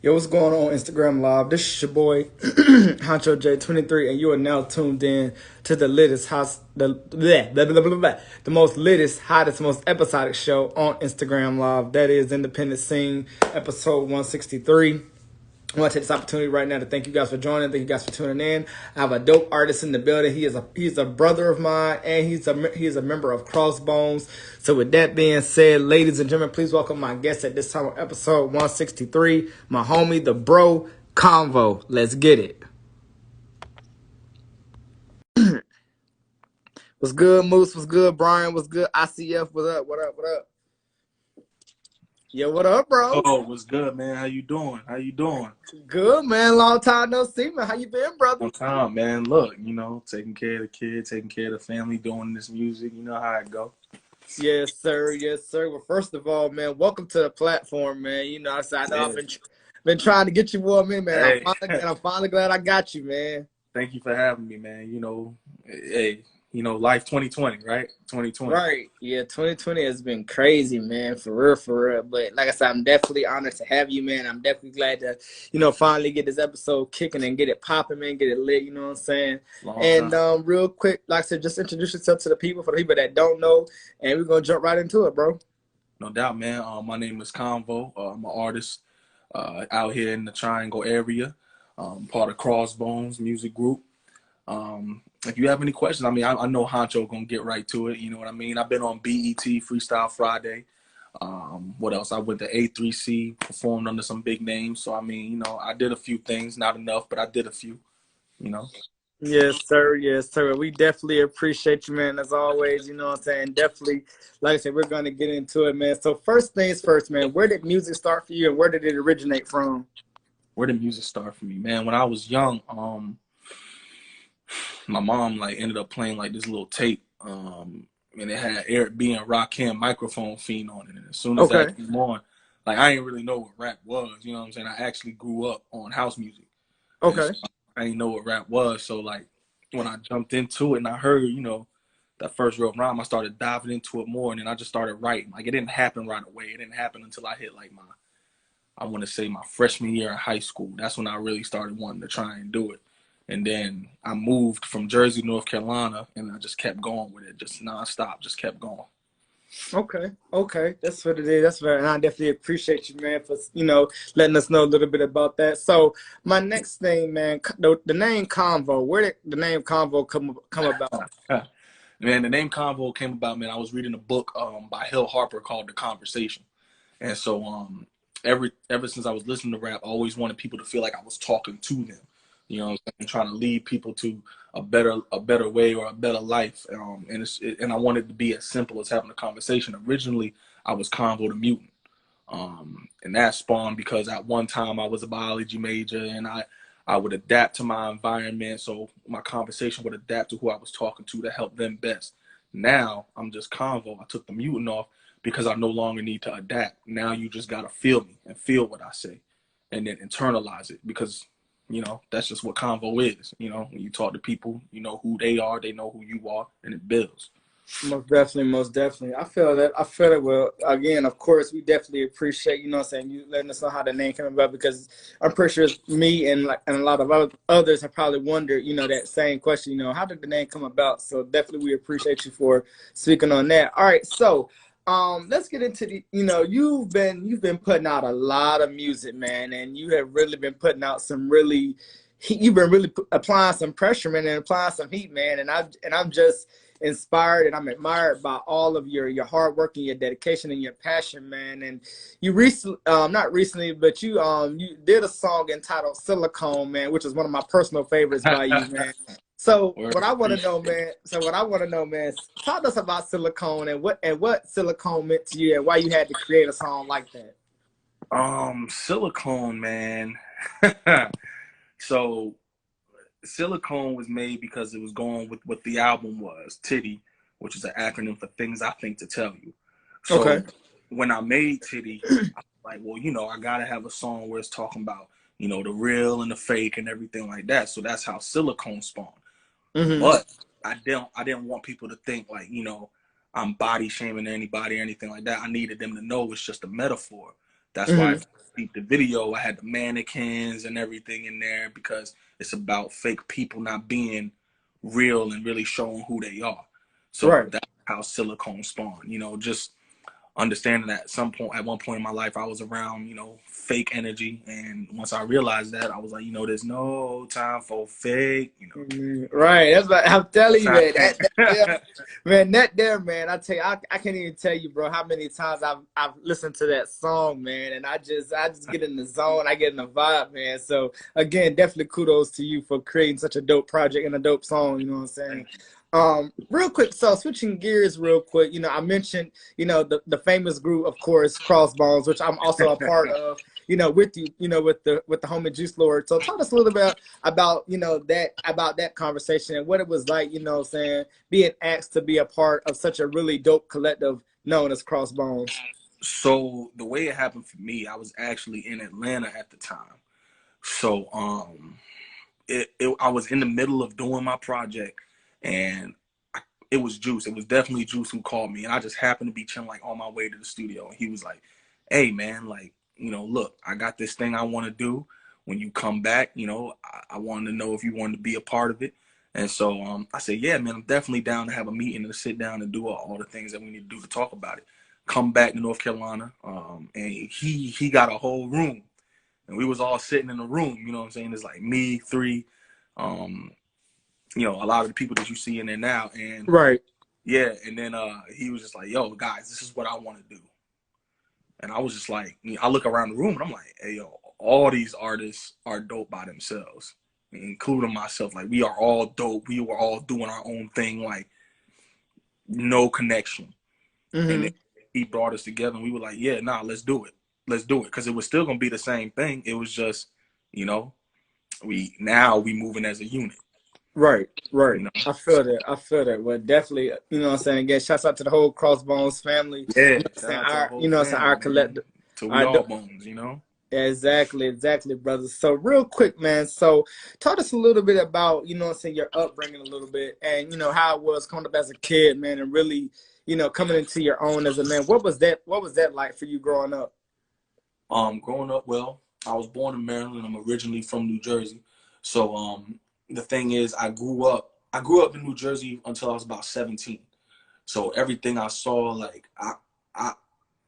Yo, what's going on Instagram Live? This is your boy Honcho J23, and you are now tuned in to the latest, the most latest, hottest, most episodic show on Instagram Live. That is Independent Scene, episode 163. I want to take this opportunity right now to thank you guys for joining. Thank you guys for tuning in. I have a dope artist in the building. He's a brother of mine, and he's a member of Crossbones. So with that being said, ladies and gentlemen, please welcome my guest at this time on episode 163, my homie, the bro, Konvo. Let's get it. What's good, Moose? What's good, Brian? What's good, ICF? What up? What up? What up? Yo, what up, bro? Oh, what's good, man? How you doing? How you doing? Good, man. Long time no see, man. How you been, brother? On time, man. Look, taking care of the kid, taking care of the family, doing this music. You know how it go. Yes, sir. Yes, sir. Well, first of all, man, welcome to the platform, man. You know, I know I've been trying to get you warm in, man. Hey. I'm finally glad I got you, man. Thank you for having me, man. Hey, life 2020, right? 2020. Right. Yeah, 2020 has been crazy, man, for real, for real. But like I said, I'm definitely honored to have you, man. I'm definitely glad to, finally get this episode kicking and get it popping, man, get it lit, you know what I'm saying? Real quick, like I said, just introduce yourself to the people, for the people that don't know, and we're going to jump right into it, bro. No doubt, man. My name is Konvo. I'm an artist out here in the Triangle area, part of Crossbones music group. If you have any questions, I know Honcho gonna get right to it. You know what I mean? I've been on BET Freestyle Friday. What else? I went to A3C, performed under some big names. So I did a few things, not enough, but I did a few. Yes, sir. Yes, sir. We definitely appreciate you, man, as always. You know what I'm saying? Definitely, like I said, we're going to get into it, man. So first things first, man, where did music start for you and where did it originate from? Where did music start for me? Man, when I was young, my mom ended up playing this little tape, and it had Eric B and Rakim microphone fiend on it. And as soon as that came on, I didn't really know what rap was. You know what I'm saying? I actually grew up on house music. Okay. So I didn't know what rap was. So when I jumped into it and I heard, that first real rhyme, I started diving into it more, and then I just started writing. It didn't happen right away. It didn't happen until I hit my freshman year in high school. That's when I really started wanting to try and do it. And then I moved from Jersey, North Carolina, and I just kept going with it, just nonstop, just kept going. Okay. That's what it is. That's right. And I definitely appreciate you, man, for, letting us know a little bit about that. So my next thing, man, the name Konvo, where did the name Konvo come about? Man, the name Konvo came about, man. I was reading a book by Hill Harper called The Conversation. And so ever since I was listening to rap, I always wanted people to feel like I was talking to them. You know what I'm saying? Trying to lead people to a better way or a better life. And I wanted to be as simple as having a conversation. Originally, I was Konvo the Mutant. And that spawned because at one time I was a biology major and I would adapt to my environment. So my conversation would adapt to who I was talking to help them best. Now I'm just Konvo. I took the mutant off because I no longer need to adapt. Now you just got to feel me and feel what I say and then internalize it because that's just what Konvo is. When you talk to people, you know who they are, they know who you are, and it builds. Most definitely. I feel that. Well, again, of course, we definitely appreciate, you letting us know how the name came about, because I'm pretty sure me and a lot of others have probably wondered, that same question, how did the name come about? So definitely we appreciate you for speaking on that. All right, so let's get into you've been putting out a lot of music, man, and you have really been putting out you've been really applying some pressure, man, and applying some heat, man, and I'm just inspired and I'm admired by all of your hard work and your dedication and your passion, man. And you recently, not recently, but you did a song entitled Silicone, man, which is one of my personal favorites by you, man. So what I want to know, man, talk to us about Silicone and what Silicone meant to you and why you had to create a song like that. Silicone, man. So Silicone was made because it was going with what the album was, Titty, which is an acronym for Things I Think to Tell You. So when I made Titty, I was like, well, I gotta have a song where it's talking about, the real and the fake and everything like that. So that's how Silicone spawned. But I didn't want people to think I'm body shaming anybody or anything like that. I needed them to know it's just a metaphor. That's why Hmm. if you see the video, I had the mannequins and everything in there because it's about fake people not being real and really showing who they are. So Right. that's how silicone spawned. You know, just understanding that at one point in my life, I was around, you know, fake energy. And once I realized that, I was like, you know, there's no time for fake, you know. Right. That's what I'm telling you, man. That there, Time. man, that there, man. I tell you, I can't even tell you, bro, how many times I've listened to that song, man, and I just get in the zone, I get in the vibe, man. So again, definitely kudos to you for creating such a dope project and a dope song. You know what I'm saying? Real quick, so switching gears real quick, you know, I mentioned, you know, the famous group, of course, Crossbones, which I'm also a part of, you know, with you, you know, with the homie Juice Lord. So talk us a little bit about, you know, about that conversation and what it was like, you know what I'm saying, being asked to be a part of such a really dope collective known as Crossbones. So the way it happened for me, I was actually in Atlanta at the time. So I was in the middle of doing my project, and it was Juice. It was definitely Juice who called me, and I just happened to be chilling like on my way to the studio, and he was like, "Hey man, like, you know, look, I got this thing I want to do. When you come back, you know, I wanted to know if you wanted to be a part of it." And so I said, "Yeah, man, I'm definitely down to have a meeting and to sit down and do all the things that we need to do to talk about it." Come back to North Carolina, and he got a whole room, and we was all sitting in a room. You know what I'm saying? It's like me, three, um, you know, a lot of the people that you see in there now, and Right. yeah, and then he was just like, "Yo, guys, this is what I want to do." And I was just like, I look around the room and I'm like, "Hey, yo, all these artists are dope by themselves, including myself. Like, we are all dope. We were all doing our own thing, like no connection." And then Mm-hmm. he brought us together, and we were like, "Yeah, nah, let's do it. Let's do it," because it was still gonna be the same thing. It was just, you know, we moving as a unit, Right, right. you know. I So feel that. I feel that. Well, definitely, you know what I'm saying? Again, shouts out to the whole Crossbones family. yeah, You know what I'm shout saying? out to the You whole know what I'm saying? family, Our man. collective. So we Our, all bones, you know. yeah, exactly, exactly, brother. So real quick, man. So talk us a little bit about, you know what I'm saying, your upbringing a little bit and, you know, how it was coming up as a kid, man, and really, you know, coming into your own as a man. What was that like for you growing up? Growing up, well, I was born in Maryland. I'm originally from New Jersey. So the thing is, I grew up in New Jersey until I was about 17. So everything I saw, like I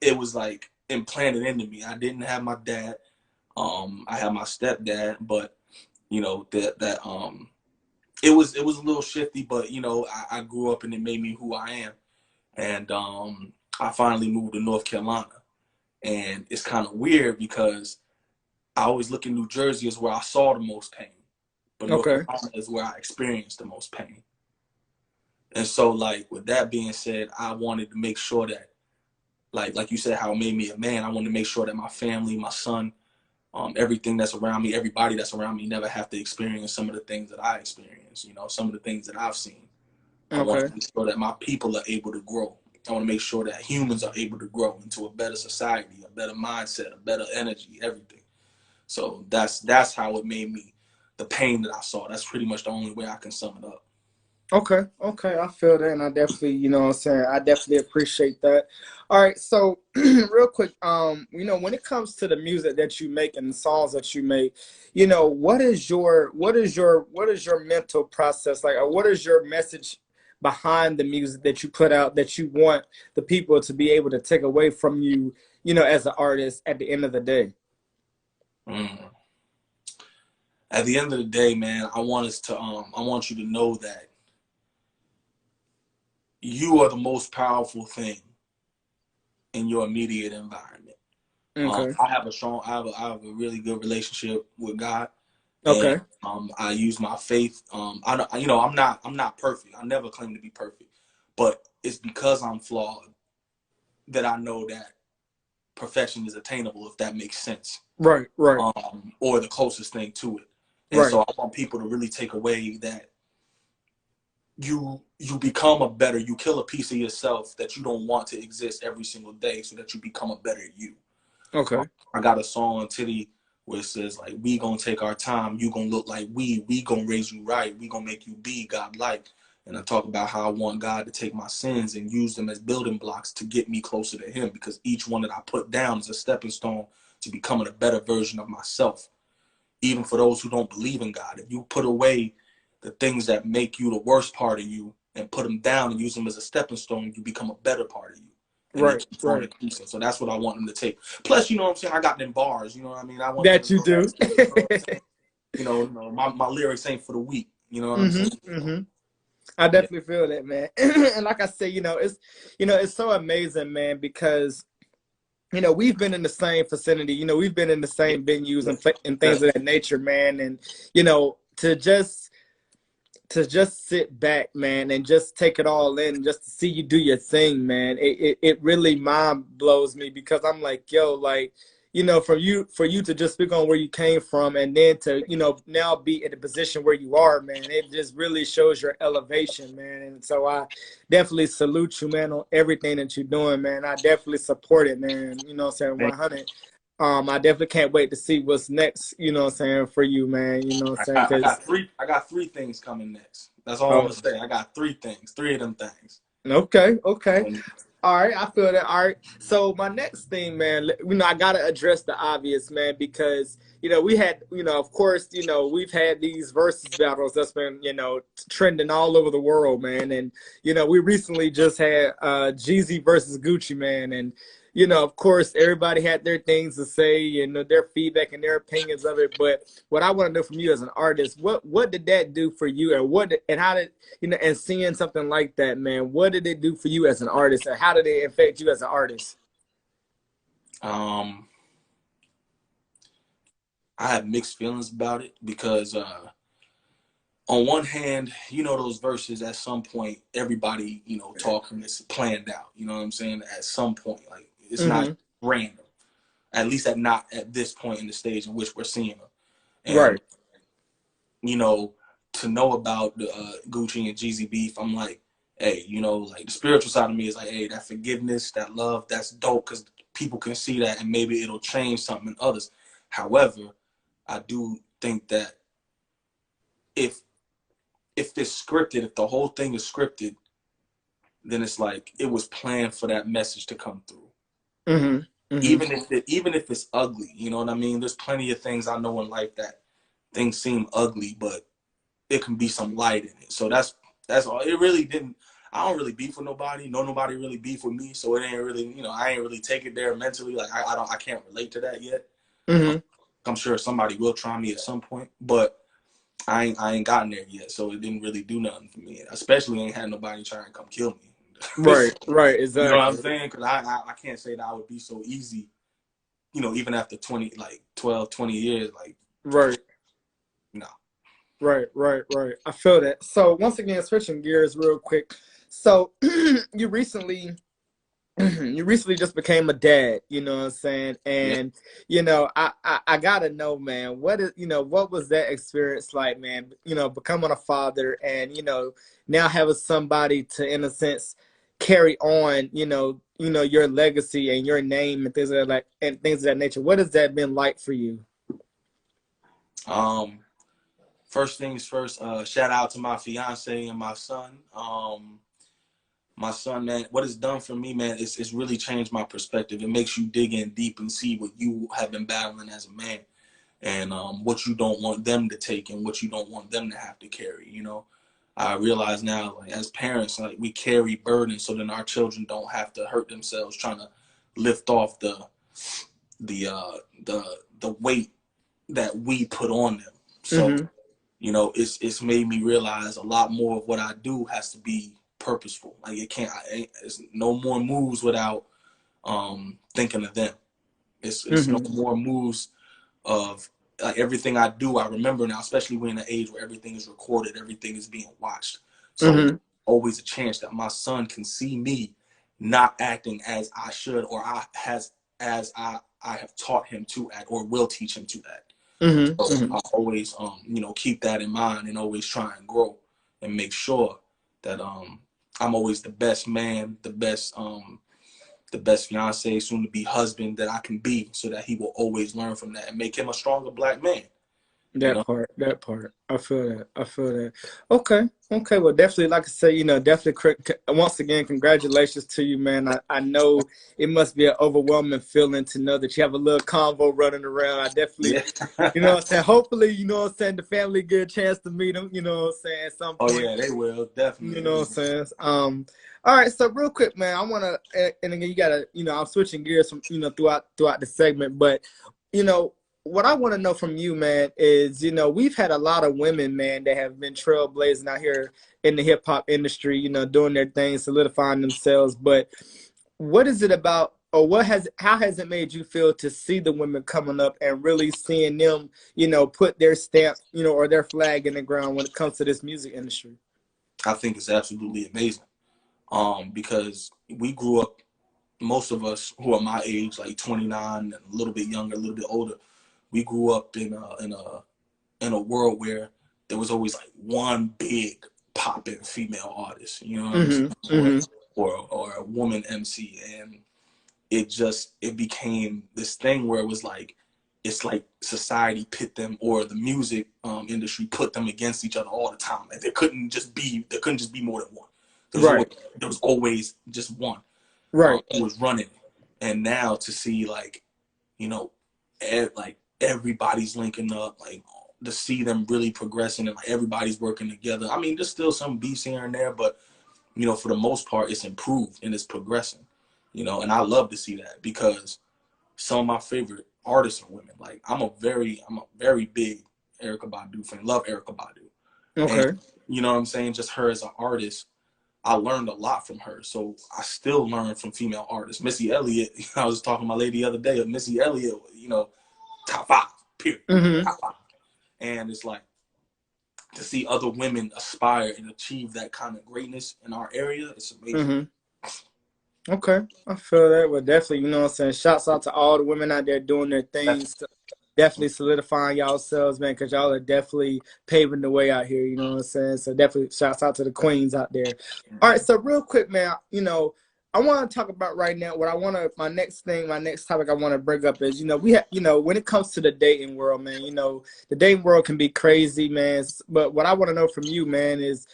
it was like implanted into me. I didn't have my dad. I had my stepdad, but you know that it was a little shifty, but you know I grew up and it made me who I am. And I finally moved to North Carolina, and it's kind of weird because I always look in New Jersey as where I saw the most pain, but North Okay. Carolina is where I experienced the most pain. And so, like with that being said, I wanted to make sure that, like you said, how it made me a man. I wanted to make sure that my family, my son, everything that's around me, everybody that's around me, never have to experience some of the things that I experienced. You know, some of the things that I've seen. I want Okay. to make sure that my people are able to grow. I want to make sure that humans are able to grow into a better society, a better mindset, a better energy, everything. So that's how it made me the pain that I saw. That's pretty much the only way I can sum it up. Okay, okay, I feel that, and I definitely, you know what I'm saying, I definitely appreciate that. All right, so real quick, you know, when it comes to the music that you make and the songs that you make, you know, what is your mental process like, or what is your message behind the music that you put out that you want the people to be able to take away from you, you know, as an artist at the end of the day? Mm. At the end of the day, man, I want you to know that you are the most powerful thing in your immediate environment. Okay, I have a really good relationship with God, and okay, I use my faith. You know, I'm not perfect. I never claim to be perfect, but it's because I'm flawed that I know that perfection is attainable, if that makes sense, right, right, or the closest thing to it. And right, so I want people to really take away that you become a better, you kill a piece of yourself that you don't want to exist every single day, so that you become a better you. okay, I got a song on Titty where it says like, "We gonna take our time, you gonna look like we gonna raise you right, we gonna make you be God like." And I talk about how I want God to take my sins and use them as building blocks to get me closer to him, because each one that I put down is a stepping stone to becoming a better version of myself. Even for those who don't believe in God, if you put away the things that make you the worst part of you and put them down and use them as a stepping stone, you become a better part of you. And it Right, keeps on right. increasing. So that's what I want them to take. Plus, you know what I'm saying, I got them bars, you know what I mean? I want them That to you know do. that too, you know what I'm saying? My lyrics ain't for the weak, you know what I'm saying? I Yeah. definitely feel that, man. And like I said, it's so amazing, man, because we've been in the same vicinity, we've been in the Yeah. same venues Yeah. and things of Definitely. that nature, man. And to just sit back, man, and just take it all in, just to see you do your thing, man. It really mind blows me, because I'm like, yo, like, for you to just speak on where you came from, and then to, now be in the position where you are, man. It just really shows your elevation, man. And so I definitely salute you, man, on everything that you're doing, man. I definitely support it, man. You know what I'm saying? 100. I definitely can't wait to see what's next, for you, man. You know what I'm saying? Because I got three things coming next. That's all I'm oh, gonna say. I got three things, three of them things. okay, okay. Um, All right, I feel that. All right. So my next thing, man, I gotta address the obvious, man, because we had, of course, we've had these versus battles that's been, trending all over the world, man, and we recently just had Jeezy versus Gucci, man, and of course, everybody had their things to say and their feedback and their opinions of it. But what I want to know from you as an artist, what did that do for you, and how did and seeing something like that, man, what did it do for you as an artist, and how did it affect you as an artist? um, I have mixed feelings about it because on one hand, those verses at some point, everybody, talking is planned out. You know what I'm saying? At some point, like it's not Mm-hmm. random. At least not at this point in the stage in which we're seeing them. And Right. to know about the Gucci and Jeezy beef, I'm like, hey, like the spiritual side of me is like, hey, that forgiveness, that love, that's dope, because people can see that and maybe it'll change something in others. However, I do think that if it's scripted, if the whole thing is scripted, then it's like it was planned for that message to come through. Mm-hmm. Mm-hmm. Even if it's ugly, you know what I mean? There's plenty of things I know in life that things seem ugly, but it can be some light in it. So that's all. It really didn't. I don't really beef with nobody. No, nobody really beef with me. So it ain't really, I ain't really take it there mentally. Like I can't relate to that yet. Mm-hmm. I'm sure somebody will try me at some point, but I ain't gotten there yet. So it didn't really do nothing for me. Especially ain't had nobody try and come kill me. Right. Right. You know what I'm Exactly. saying? Because I can't say that I would be so easy. Even after 20, like 12, 20 years, like Right. no. Right. Right. Right. I feel that. So once again, switching gears real quick. So you recently you recently just became a dad, you know what I'm saying? Yeah. And I gotta know, man, what was that experience like, man? Becoming a father, and now having somebody to, in a sense, carry on, your legacy and your name and things of that nature. What has that been like for you? Um. First things first. Shout out to my fiance and my son, man. What it's done for me, man, it's really changed my perspective. It makes you dig in deep and see what you have been battling as a man, and what you don't want them to take and what you don't want them to have to carry. I realize now, like as parents, like we carry burdens, so then our children don't have to hurt themselves trying to lift off the the weight that we put on them. So Mm-hmm. it's made me realize a lot more of what I do has to be purposeful. Like it's no more moves without thinking of them. It's no Mm-hmm. more moves of like everything I do. I remember now, especially we're in an age where everything is recorded, everything is being watched. So Mm-hmm. always a chance that my son can see me not acting as I should, or as I have taught him to act or will teach him to act. Mm-hmm. So Mm-hmm. I always, keep that in mind and always try and grow and make sure that I'm always the best man, the best fiance, soon to be husband that I can be, so that he will always learn from that and make him a stronger black man. you know? That part. I feel that. I feel that. Okay. Okay. Well, definitely, like I say, definitely, once again, congratulations to you, man. I know it must be an overwhelming feeling to know that you have a little convo running around. I definitely, Yeah. what I'm saying, hopefully, what I'm saying, the family get a chance to meet them, what I'm saying, at some Oh point. yeah, they will You definitely. know what I'm saying? All right, so real quick, man, I wanna and again you gotta, I'm switching gears from, throughout the segment, but you know, what I want to know from you, man, is we've had a lot of women, man, that have been trailblazing out here in the hip hop industry, doing their thing, solidifying themselves. But what is it about, or how has it made you feel to see the women coming up and really seeing them, put their stamp, or their flag in the ground when it comes to this music industry? I think it's absolutely amazing. Because we grew up, most of us who are my age, like 29 and a little bit younger, a little bit older, we grew up in a world where there was always like one big popping female artist, you know what I'm saying? Mm-hmm. Mm-hmm. Or a woman MC. And it became this thing where it was like, it's like society pit them, or the music industry put them against each other all the time. Like there couldn't just be more than one. Right. There was always just one Right. who was running. And now to see like, you know, like everybody's linking up, like to see them really progressing and like everybody's working together. I mean, there's still some beefs here and there, but for the most part, it's improved and it's progressing. And I love to see that, because some of my favorite artists are women. Like I'm a very big Erykah Badu fan. Love Erykah Badu, and Okay. you know what I'm saying. Just her as an artist, I learned a lot from her. So I still learn from female artists. Missy Elliott. I was talking to my lady the other day. Missy Elliott, top 5. Period. Mm-hmm. Top 5. And it's like, to see other women aspire and achieve that kind of greatness in our area, it's amazing. Mm-hmm. Okay. I feel that. Well, definitely, what I'm saying, shouts out to all the women out there doing their things, definitely solidifying y'allselves, man, because y'all are definitely paving the way out here, you know what I'm saying? So definitely shouts out to the queens out there. All right, so real quick, man, I want to talk about right now what my next topic I want to bring up is, we have, when it comes to the dating world, man, the dating world can be crazy, man. But what I want to know from you, man, is,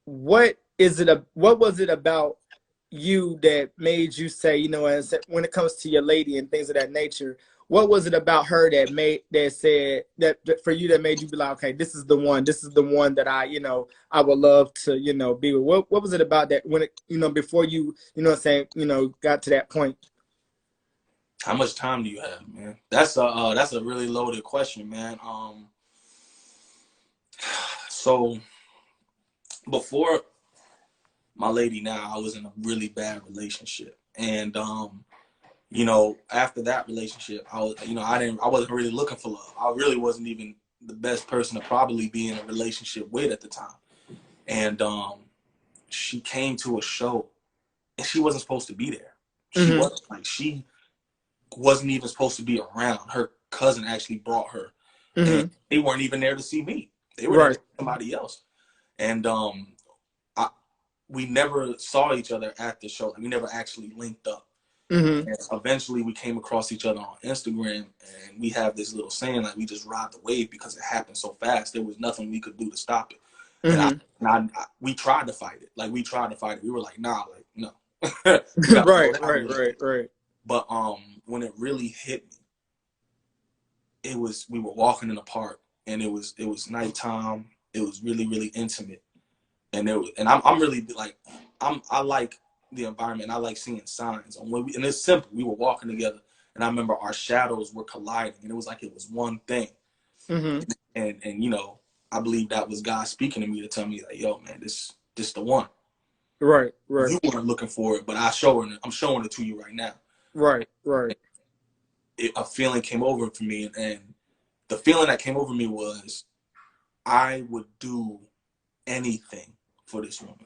what was it about you that made you say, when it comes to your lady and things of that nature, what was it about her that said that for you that made you be like, okay, this is the one that I would love to, be with? What was it about that when it, before you, what I'm saying, got to that point? How much time do you have, man? That's a really loaded question, man. So before my lady now, I was in a really bad relationship. And after that relationship, I wasn't really looking for love. I really wasn't even the best person to probably be in a relationship with at the time. And she came to a show and she wasn't supposed to be there. Mm-hmm. She wasn't even supposed to be around. Her cousin actually brought her, Mm-hmm. and they weren't even there to see me. They were there Right. to see somebody else. And we never saw each other at the show. Like, we never actually linked up. Mm-hmm. And eventually we came across each other on Instagram, and we have this little saying, like, we just ride the wave because it happened so fast. There was nothing we could do to stop it. Mm-hmm. We tried to fight it. Like, we tried to fight it. We were like, nah, like, no. We got to slow Right. down a Right. little Right. bit. Right. But when it really hit me, we were walking in the park, and it was nighttime. It was really, really intimate. And I'm really like, I like the environment. I like seeing signs. And it's simple. We were walking together, and I remember our shadows were colliding, and it was like it was one thing. Mm-hmm. And I believe that was God speaking to me to tell me, like, yo, man, this the one. Right. Right. You weren't looking for it, but I'm showing it to you right now. Right. Right. A feeling came over for me, and the feeling that came over me was, I would do anything for this woman.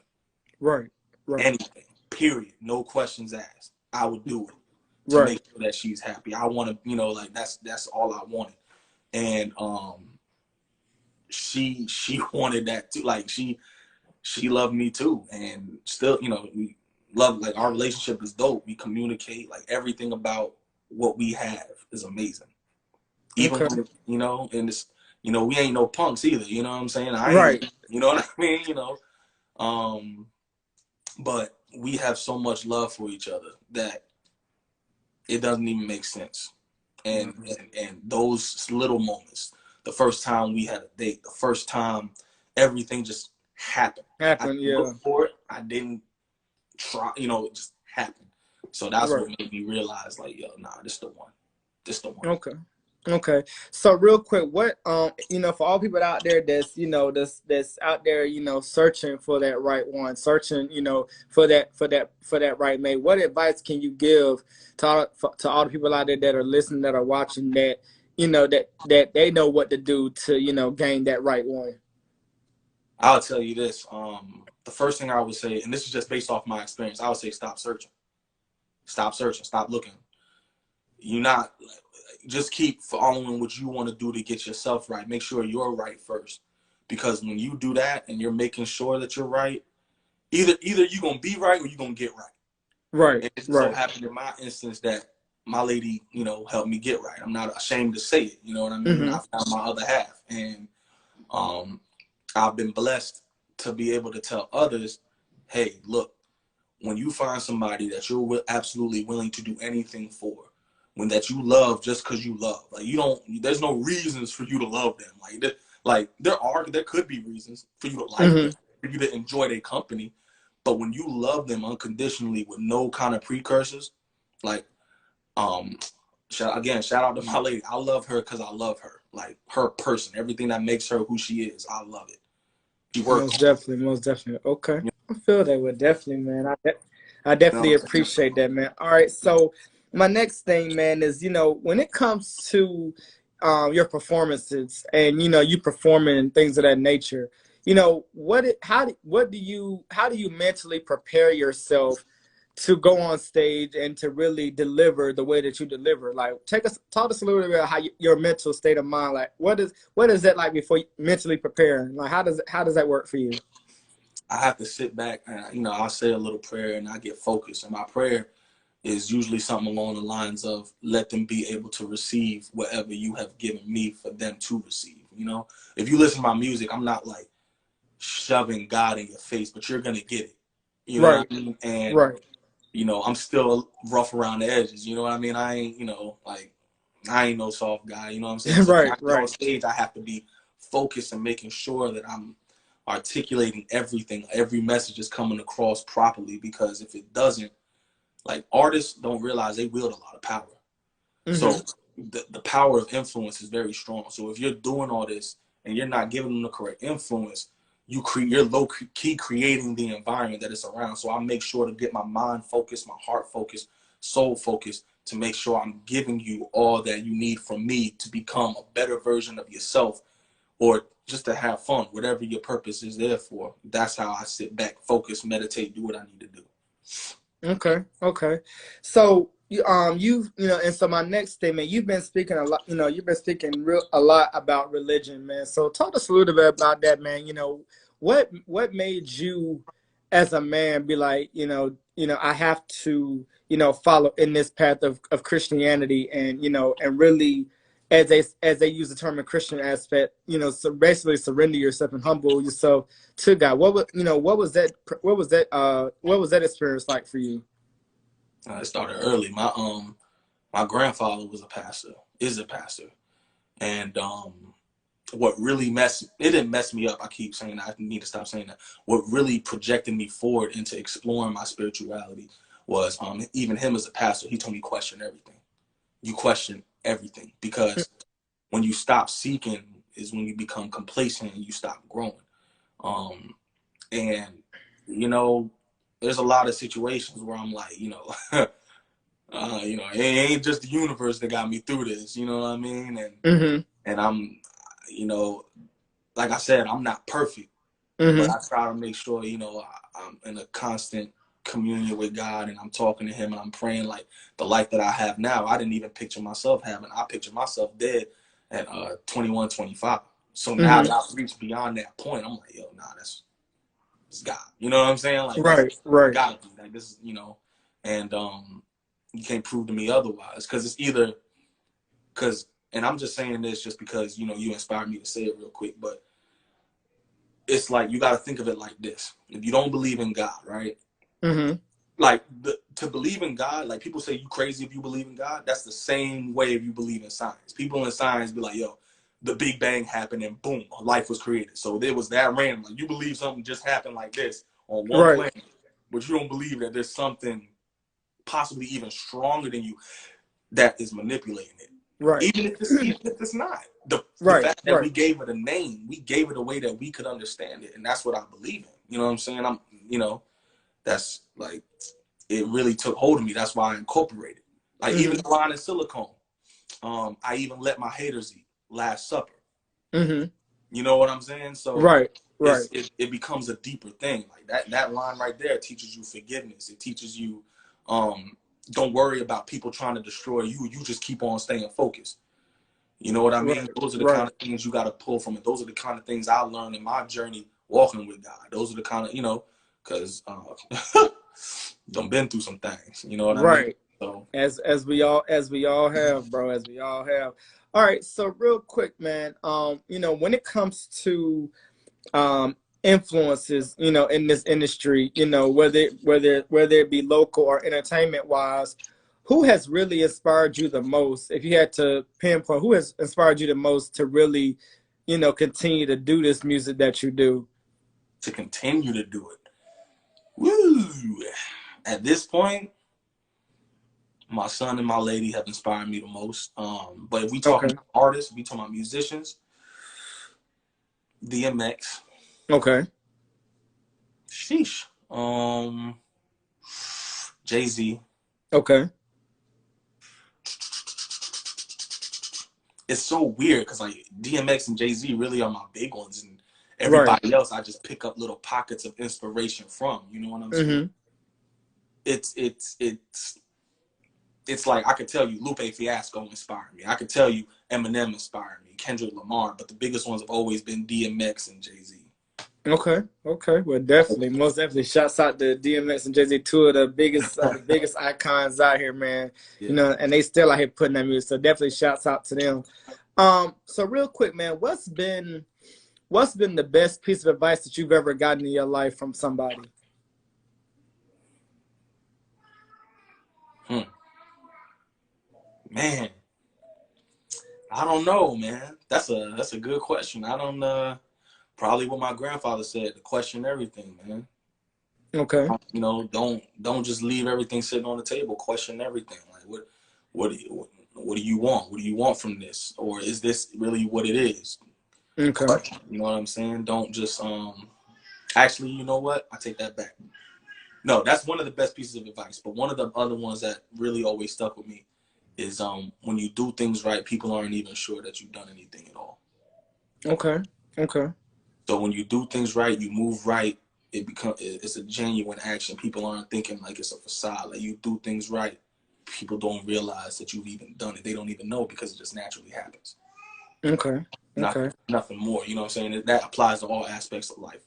Right. Right. Anything, period. No questions asked. I would do it to Right. make sure that she's happy. I want to, like, that's all I wanted. And she wanted that too. Like, she loved me too, and still, we love, like, our relationship is dope. We communicate, like, everything about what we have is amazing. even Okay. when, you know, and it's, you know, we ain't no punks either. You know what I'm saying? I ain't, Right. you know what I mean? You know, um, but we have so much love for each other that it doesn't even make sense. And those little moments, the first time we had a date, the first time everything just happened. I Happen. didn't Yeah. look for it. I didn't try, you know, it just happened. So that's Right. what made me realize, like, yo, nah, this the one. This the one. Okay. Okay. So real quick, what you know, for all people out there that's, you know, that's out there, you know, searching for that right one, searching, you know, for that right mate, what advice can you give to all the people out there that are listening, that are watching, that, you know, that they know what to do to, you know, gain that right one? I'll tell you this. The first thing I would say, and this is just based off my experience, I would say stop searching. Stop searching. Stop looking. You not just keep following what you want to do to get yourself right. Make sure you're right first. Because when you do that and you're making sure that you're right, either you're gonna be right or you're gonna get right. Right. And it so Right. happened in my instance that my lady, you know, helped me get right. I'm not ashamed to say it. You know what I mean? I Mm-hmm. found my other half, and um, I've been blessed to be able to tell others, hey, look, when you find somebody that you're absolutely willing to do anything for, when that you love just because you love, like you don't, there's no reasons for you to love them. There could be reasons for you to like them, Mm-hmm. for you to enjoy their company, but when you love them unconditionally with no kind of precursors, like um, shout out to my lady. I love her because I love her, like her person, everything that makes her who she is. I love it. She worked Most hard. definitely, most definitely. Okay, You I feel that way. Definitely, man. I know definitely what I'm saying? appreciate that, man. All right, so my next thing, man, is, you know, when it comes to your performances, and, you know, you performing and things of that nature, you know, how do you mentally prepare yourself to go on stage and to really deliver the way that you deliver? Like, talk us a little bit about your mental state of mind. Like, what is that like before you mentally preparing? Like, how does that work for you? I have to sit back and, you know, I'll say a little prayer and I get focused. And my prayer is usually something along the lines of, let them be able to receive whatever you have given me for them to receive. You know, if you listen to my music, I'm not like shoving God in your face, but you're going to get it. You know what Right, I mean? And, right. you know, I'm still rough around the edges. You know what I mean? I ain't, you know, like, I ain't no soft guy. You know what I'm saying? So when Right, I get on right. stage, I have to be focused and making sure that I'm articulating everything, every message is coming across properly, because if it doesn't, like, artists don't realize they wield a lot of power. Mm-hmm. So the power of influence is very strong. So if you're doing all this and you're not giving them the correct influence, you're low key creating the environment that it's around. So I make sure to get my mind focused, my heart focused, soul focused, to make sure I'm giving you all that you need from me to become a better version of yourself, or just to have fun, whatever your purpose is there for. That's how I sit back, focus, meditate, do what I need to do. Okay, okay. So you know, and so my next statement, you've been speaking a lot, you know, you've been speaking a lot about religion, man. So talk us a little bit about that, man. You know, what made you as a man be like, you know, I have to, you know, follow in this path of Christianity, and, you know, and really, as they use the term in Christian aspect, you know, so basically surrender yourself and humble yourself to God. What was that experience like for you? It started early. My grandfather was a pastor, is a pastor, and what really it didn't mess me up. I keep saying that. I need to stop saying that. What really projected me forward into exploring my spirituality was even him as a pastor. He told me question everything. You question everything, because when you stop seeking is when you become complacent and you stop growing. Um, and you know, there's a lot of situations where I'm like, you know, it ain't just the universe that got me through this. You know what I mean? Mm-hmm. And I'm, you know, like I said, I'm not perfect, but Mm-hmm. I try to make sure, I'm in a constant communion with God, and I'm talking to Him, and I'm praying. Like, the life that I have now, I didn't even picture myself having. I pictured myself dead at 21, 25. So now Mm-hmm. that I've reached beyond that point, I'm like, yo, nah, it's God. You know what I'm saying? Like, Right, right. gotta be like this, and you can't prove to me otherwise, because it's either because and I'm just saying this just because, you know, you inspired me to say it real quick, but it's like, you got to think of it like this. If you don't believe in God, right? Mm-hmm. Like, to believe in God, like, people say you crazy if you believe in God. That's the same way if you believe in science. People in science be like, yo, the Big Bang happened and boom, life was created. So there was that random. Like, you believe something just happened like this on one Right. planet, but you don't believe that there's something possibly even stronger than you that is manipulating it. Right. Even if it's not. The Right. fact that Right. we gave it a name, we gave it a way that we could understand it. And that's what I believe in. You know what I'm saying? You know, that's like, it really took hold of me. That's why I incorporated. Like, even Mm-hmm. the line in Silicone, I even let my haters eat. Last Supper. Mm-hmm. You know what I'm saying? So Right. Right. it becomes a deeper thing. Like, that line right there teaches you forgiveness. It teaches you, don't worry about people trying to destroy you. You just keep on staying focused. You know what I mean? Right. Those are the kind Right. of things you got to pull from it. Those are the kind of things I learned in my journey walking with God. Those are the kind of, you know, because done been through some things. You know what I mean? Right. So, As we all have, bro, as we all have. All right, so real quick, man. You know, when it comes to influences, you know, in this industry, you know, whether it be local or entertainment wise, who has really inspired you the most? If you had to pinpoint, who has inspired you the most to really, you know, continue to do this music that you do? to continue to do it. Woo! At this point, my son and my lady have inspired me the most. But if we talking Okay. about artists, we talking about musicians, DMX, Okay. sheesh, Jay-Z. Okay. It's so weird because, like, DMX and Jay-Z really are my big ones, and Right. everybody else I just pick up little pockets of inspiration from. You know what I'm saying? Mm-hmm. It's like, I could tell you Lupe Fiasco inspired me. I could tell you Eminem inspired me, Kendrick Lamar, but the biggest ones have always been DMX and Jay-Z. Okay, okay. Well, definitely, most definitely. Shouts out to DMX and Jay Z, two of the biggest icons out here, man. You Yeah. know, and they still out here putting that music. So definitely, shouts out to them. So real quick, man, what's been the best piece of advice that you've ever gotten in your life from somebody? Hmm. Man, I don't know, man. That's a good question. I don't probably what my grandfather said, to question everything, man. Okay, You know, don't just leave everything sitting on the table. Question everything. Like, what do you want? What do you want from this? Or is this really what it is? okay, Question. You know what I'm saying? Don't just actually, you know what? I take that back. No, that's one of the best pieces of advice. But one of the other ones that really always stuck with me is, when you do things right, people aren't even sure that you've done anything at all. okay, okay, So when you do things right, you move right, it's a genuine action. People aren't thinking like it's a facade. Like, you do things right, people don't realize that you've even done it. They don't even know because it just naturally happens. okay, okay. Nothing more. You know what I'm saying? That applies to all aspects of life.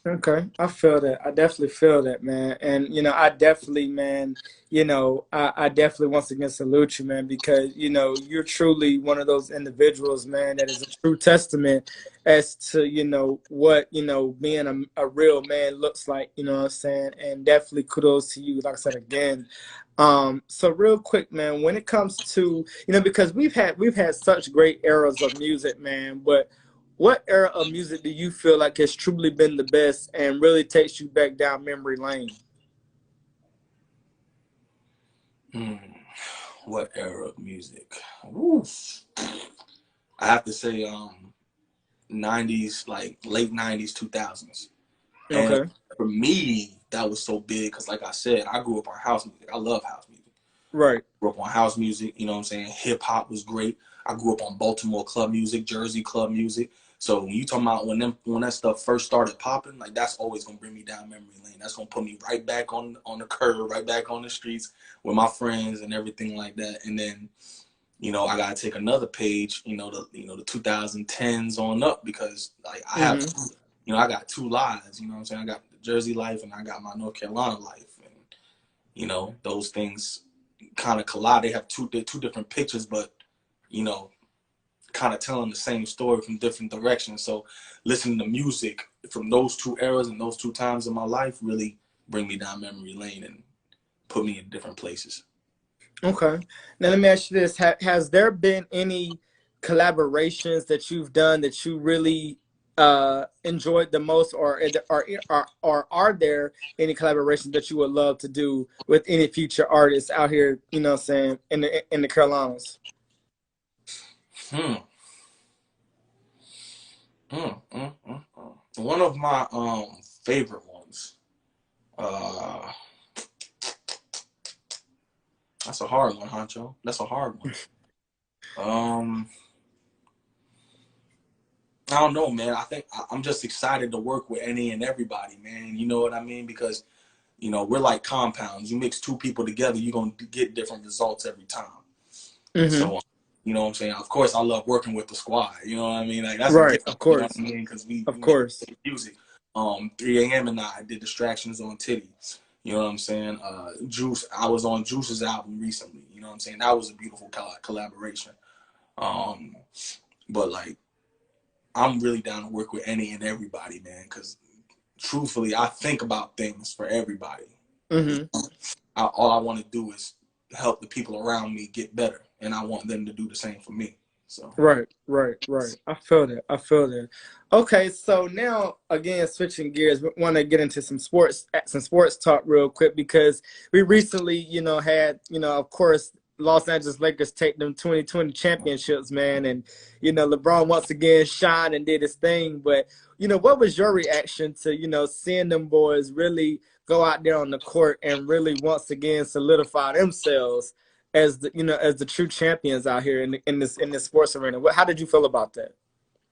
Okay, I feel that. I definitely feel that, man. And you know, I definitely, man. You know, I definitely once again salute you, man, because you know you're truly one of those individuals, man, that is a true testament as to what being a real man looks like. You know what I'm saying? And definitely kudos to you. Like I said again. So real quick, man, when it comes to because we've had such great eras of music, man, but what era of music do you feel like has truly been the best and really takes you back down memory lane? Hmm. What era of music? Oof. I have to say, 90s, like late 90s, 2000s. And Okay. for me, that was so big because, like I said, I grew up on house music. I love house music. Right. Grew up on house music, you know what I'm saying? Hip hop was great. I grew up on Baltimore club music, Jersey club music. So when you talking about when that stuff first started popping, like, that's always gonna bring me down memory lane. That's gonna put me right back on the curb, right back on the streets with my friends and everything like that. And then, I gotta take another page, the 2010s on up, because, like, Mm-hmm. I got two lives. You know what I'm saying? I got the Jersey life and I got my North Carolina life, and those things kind of collide. They're two different pictures, but kind of telling the same story from different directions. So listening to music from those two eras and those two times in my life really bring me down memory lane and put me in different places. Okay. Now let me ask you this: has there been any collaborations that you've done that you really enjoyed the most, or are there any collaborations that you would love to do with any future artists out here? You know, what I'm saying in the Carolinas. Hmm. One of my favorite ones. Uh, that's a hard one, Honcho. That's a hard one. Um, I don't know, man. I think I'm just excited to work with any and everybody, man. You know what I mean? Because we're like compounds. You mix two people together, you're gonna get different results every time. Mm-hmm. So, you know what I'm saying? Of course, I love working with the squad. You know what I mean? Like that's a Right. gift. Of You know what course. I mean? Because we Of make course. music. 3 a.m. and I did Distractions on Titty. You know what I'm saying? Juice. I was on Juice's album recently. You know what I'm saying? That was a beautiful collaboration. Um, but like, I'm really down to work with any and everybody, man. Because truthfully, I think about things for everybody. Mm-hmm. All I want to do is help the people around me get better, and I want them to do the same for me. So, Right, right, right. I feel that. I feel that. Okay, so now again, switching gears, we want to get into some sports talk real quick because we recently, had, of course, Los Angeles Lakers take them 2020 championships, man, and LeBron once again shined and did his thing. But what was your reaction to seeing them boys really go out there on the court and really once again solidify themselves as the true champions out here in this sports arena? How did you feel about that?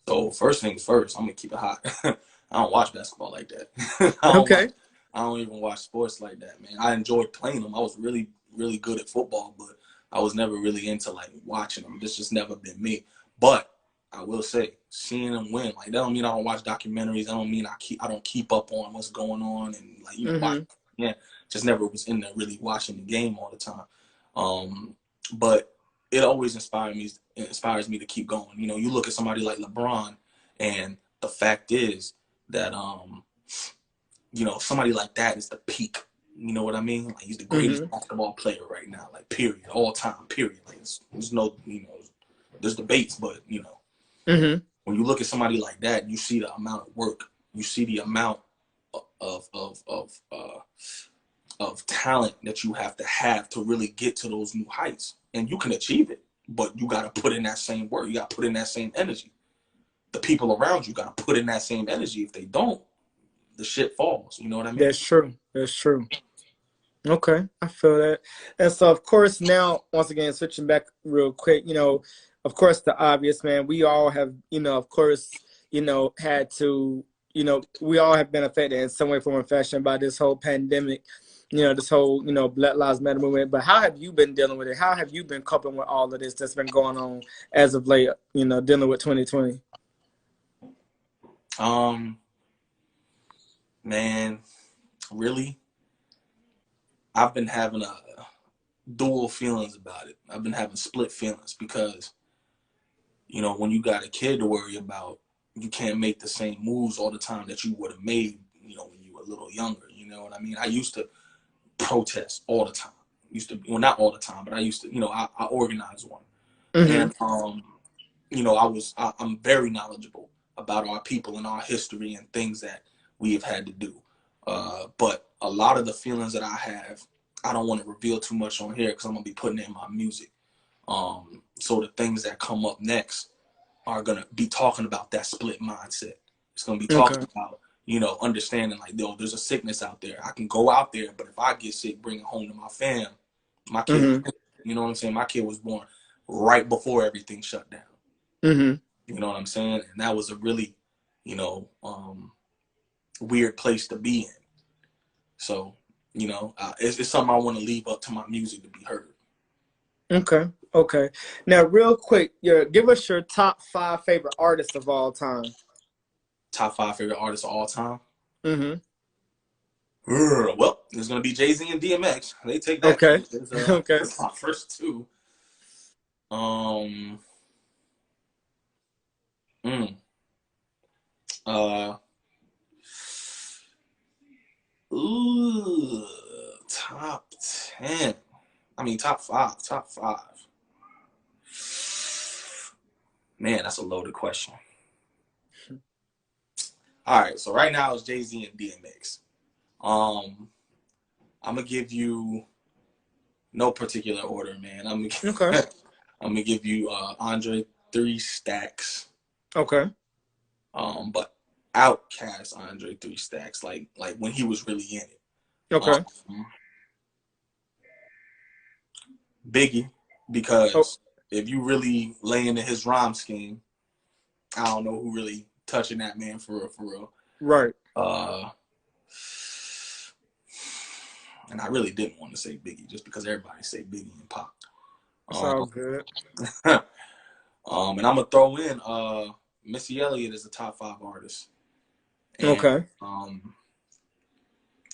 so first things first, I'm gonna keep it hot. I don't watch basketball like that. I don't watch. Okay. I don't even watch sports like that, man. I enjoyed playing them. I was really, really good at football, but I was never really into like watching them. This just never been me. But I will say, seeing them win, like that don't mean I don't watch documentaries. That don't mean I don't keep up on what's going on and like watch. Mm-hmm. Yeah, just never was in there really watching the game all the time. But it always inspires me to keep going. You look at somebody like LeBron, and the fact is that somebody like that is the peak. You know what I mean? Like he's the greatest Mm-hmm. basketball player right now, like period, all time, period. Like there's no, there's debates, but Mm-hmm. when you look at somebody like that, you see the amount of work, you see the amount of of talent that you have to really get to those new heights, and you can achieve it. But you got to put in that same work. You got to put in that same energy. The people around you got to put in that same energy. If they don't, the shit falls. You know what I mean? That's true. That's true. Okay, I feel that. And so, of course, now once again, switching back real quick, of course, the obvious, man. We all have, of course, had to, we all have been affected in some way, form, or fashion by this whole pandemic. This whole, Black Lives Matter movement. But how have you been dealing with it? How have you been coping with all of this that's been going on as of late? Dealing with 2020. Um, man, really, I've been having a dual feelings about it. I've been having split feelings because, when you got a kid to worry about, you can't make the same moves all the time that you would have made, when you were a little younger. You know what I mean? I used to protest all the time. Well, not all the time, but I used to, I organized one. Mm-hmm. And, I'm very knowledgeable about our people and our history and things that we have had to do. But a lot of the feelings that I have, I don't want to reveal too much on here because I'm going to be putting it in my music. So the things that come up next are going to be talking about that split mindset. It's going to be Okay. talking about, understanding like, there's a sickness out there. I can go out there, but if I get sick, bring it home to my fam. My kid, Mm-hmm. you know what I'm saying? My kid was born right before everything shut down. Mm-hmm. You know what I'm saying? And that was a really, weird place to be in. So, it's something I want to leave up to my music to be heard. Okay. Okay. Now, real quick, give us your top 5 favorite artists of all time. Top 5 favorite artists of all time? Mm-hmm. Well, there's going to be Jay-Z and DMX. They take that Okay. cake. Okay. That's my first two. Um, Mm. Uh, ooh, top 10. I mean, top five. Top five. Man, that's a loaded question. All right, so right now it's Jay-Z and DMX. Um, I'm gonna give you no particular order, man. Okay. I'm gonna give you Andre 3 Stacks. Okay. But outcast Andre 3 Stacks, like when he was really in it. Okay. Biggie, Oh, because if you really lay into his rhyme scheme, I don't know who really touching that man for real, for real. right. Uh, and I really didn't want to say Biggie just because everybody say Biggie and Pop. It's all Um, good. and I'm gonna throw in Missy Elliott as a top 5 artist, and Okay.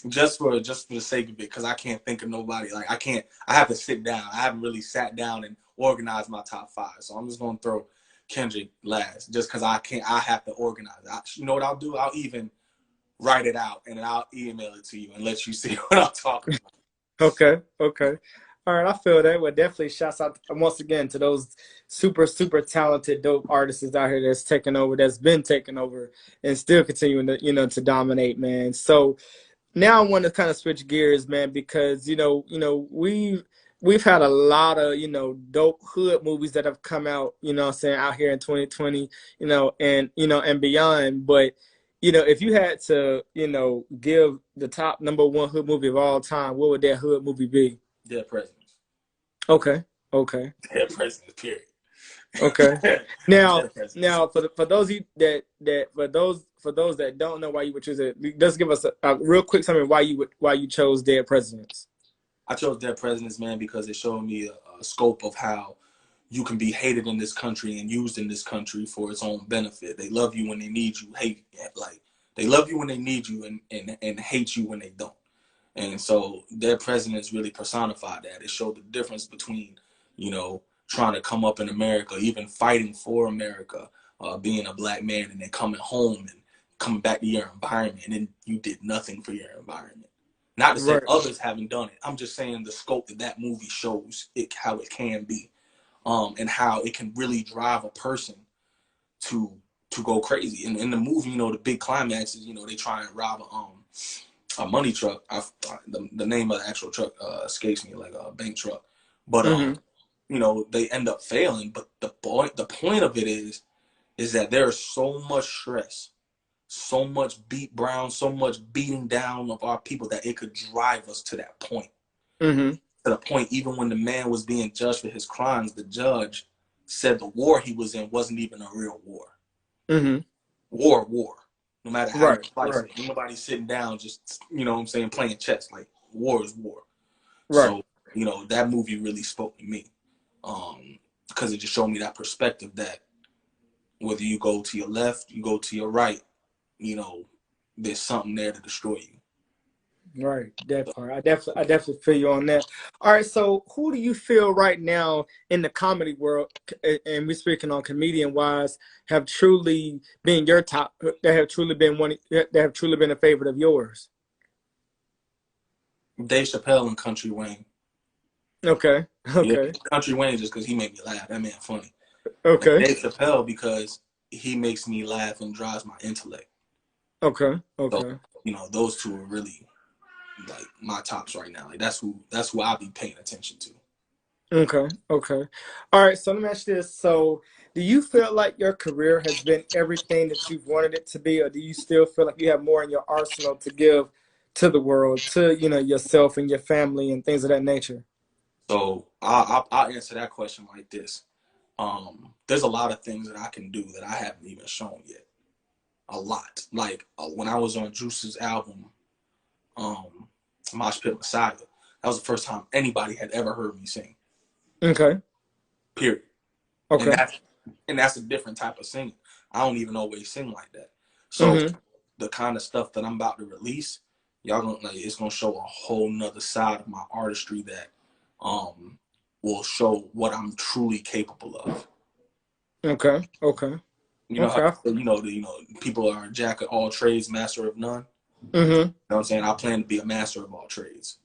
just for the sake of it, because I can't think of nobody. Like I have to sit down. I haven't really sat down and organized my top 5, so I'm just gonna throw Kendrick last, just because I have to organize. You know what I'll do? I'll even write it out and I'll email it to you and let you see what I'm talking about. Okay. Okay. All right. I feel that. Well, definitely shouts out once again to those super, super talented, dope artists out here that's taking over, that's been taking over and still continuing to, to dominate, man. So, now I want to kind of switch gears, man, because we've had a lot of dope hood movies that have come out, what I'm saying, out here in 2020, and beyond. But if you had to, give the top number one hood movie of all time, what would that hood movie be? Dead presidents. Okay, okay, Dead presidents. Period. okay. Now, Dead presidents. now for those for those that don't know why you would choose it, just give us a real quick summary why you chose Dead Presidents. I chose Dead Presidents, man, because it showed me a scope of how you can be hated in this country and used in this country for its own benefit. They love you when they need you, they love you when they need you and hate you when they don't. And so their presidents really personified that. It showed the difference between, trying to come up in America, even fighting for America, being a black man, and then coming home and coming back to your environment, and then you did nothing for your environment. Not to say Right, others haven't done it. I'm just saying the scope that movie shows it, how it can be, and how it can really drive a person to go crazy. In the movie, the big climax is, they try and rob a money truck. The name of the actual truck escapes me, like a bank truck. But mm-hmm. they end up failing. But the point of it is that there is so much stress, so much beat brown, so much beating down of our people that it could drive us to that point. Mm-hmm. To the point, even when the man was being judged for his crimes, the judge said the war he was in wasn't even a real war. Mm-hmm. War. No matter how you Right, slice right, it, ain't nobody sitting down just what I'm saying, playing chess. Like war is war. right, So that movie really spoke to me, because it just showed me that perspective that whether you go to your left, you go to your right, there's something there to destroy you. right. That part. I definitely feel you on that. All right, so who do you feel right now in the comedy world, and we're speaking on comedian wise, have truly been your top? That have truly been that have truly been a favorite of yours? Dave Chappelle and Country Wayne. Okay, Yeah, okay, Country Wayne just because he made me laugh. That man funny. And okay, Dave Chappelle because he makes me laugh and drives my intellect. okay, So okay. those two are really like my tops right now. Like that's who I'll be paying attention to. Okay, okay. All right, so let me ask you this. So, do you feel like your career has been everything that you've wanted it to be, or do you still feel like you have more in your arsenal to give to the world, to, yourself and your family and things of that nature? So I'll answer that question like this. There's a lot of things that I can do that I haven't even shown yet. A lot. Like when I was on Juice's album, Mosh Pit Messiah, that was the first time anybody had ever heard me sing. Okay, Period. And okay. that's a different type of singing. I don't even always sing like that. So Mm-hmm. the kind of stuff that I'm about to release, y'all gonna it's gonna show a whole nother side of my artistry that will show what I'm truly capable of. Okay, okay. You know how Okay. people are jack of all trades, master of none. Mm-hmm. You know what I'm saying? I plan to be a master of all trades,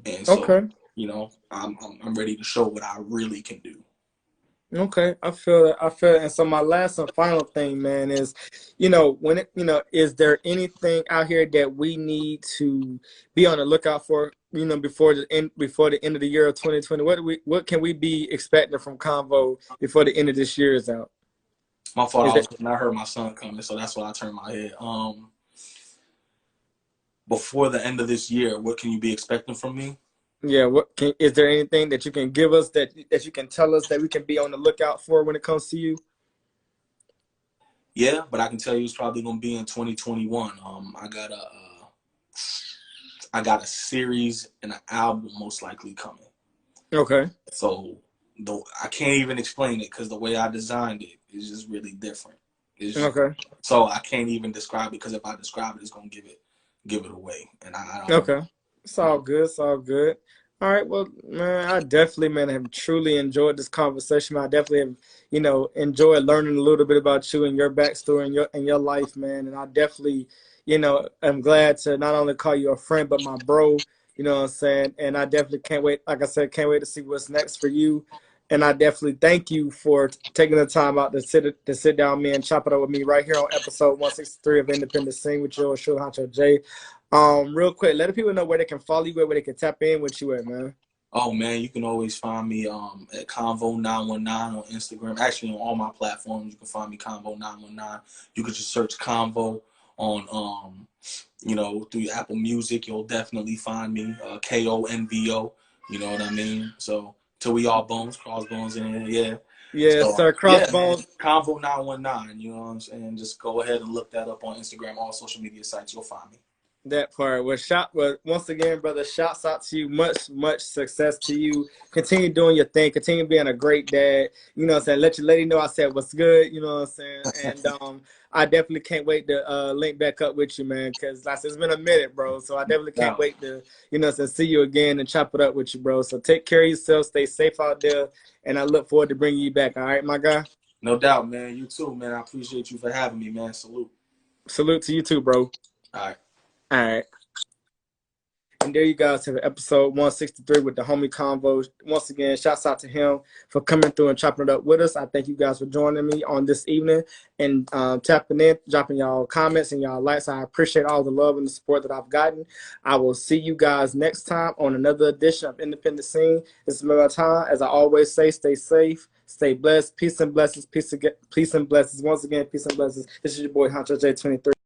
and so Okay. I'm ready to show what I really can do. Okay, I feel it. I feel it. And so my last and final thing, man, is, when is there anything out here that we need to be on the lookout for, before the end of the year of 2020? What can we be expecting from Convo before the end of this year is out? My fault. Is that I heard my son coming, so that's why I turned my head. Before the end of this year, what can you be expecting from me? Yeah, is there anything that you can give us that you can tell us that we can be on the lookout for when it comes to you? Yeah, but I can tell you it's probably gonna be in 2021. I got a series and an album most likely coming. Okay. So I can't even explain it because the way I designed it is just really different. Okay. So I can't even describe it because if I describe it, it's gonna give it away, and I don't want. Okay. It's all good. It's all good. All right. Well, man, I definitely, man, have truly enjoyed this conversation. I definitely have, enjoyed learning a little bit about you and your backstory and your life, man. And I definitely, am glad to not only call you a friend, but my bro. You know what I'm saying? And I definitely can't wait. Like I said, can't wait to see what's next for you. And I definitely thank you for taking the time out to sit down with me and chop it up with me right here on episode 163 of Independent Sing with your show, Honcho J. Real quick, let the people know where they can follow you at, where they can tap in with you at, man. Oh man, you can always find me at Konvo919 on Instagram. Actually, on all my platforms, you can find me Konvo919. You can just search Konvo on through Apple Music. You'll definitely find me Konvo. You know what I mean? So till we all bones, crossbones in here, yeah. Yeah, So sir. yeah, man, Crossbones. Konvo919. You know what I'm saying? Just go ahead and look that up on Instagram, all social media sites. You'll find me. That part. Well, once again, brother, shouts out to you. Much success to you. Continue doing your thing. Continue being a great dad. You know what I'm saying? Let your lady know I said what's good. You know what I'm saying? And I definitely can't wait to link back up with you, man, because like I said, it's been a minute, bro. So I definitely can't wait to, see you again and chop it up with you, bro. So take care of yourself. Stay safe out there. And I look forward to bringing you back. All right, my guy? No doubt, man. You too, man. I appreciate you for having me, man. Salute. Salute to you too, bro. All right. All right. And there you guys have episode 163 with the homie Konvos. Once again, shouts out to him for coming through and chopping it up with us. I thank you guys for joining me on this evening and tapping in, dropping y'all comments and y'all likes. I appreciate all the love and the support that I've gotten. I will see you guys next time on another edition of Independent Scene. This is my time. As I always say, stay safe, stay blessed. Peace and blessings. Peace and blessings. Once again, peace and blessings. This is your boy Honcho J23.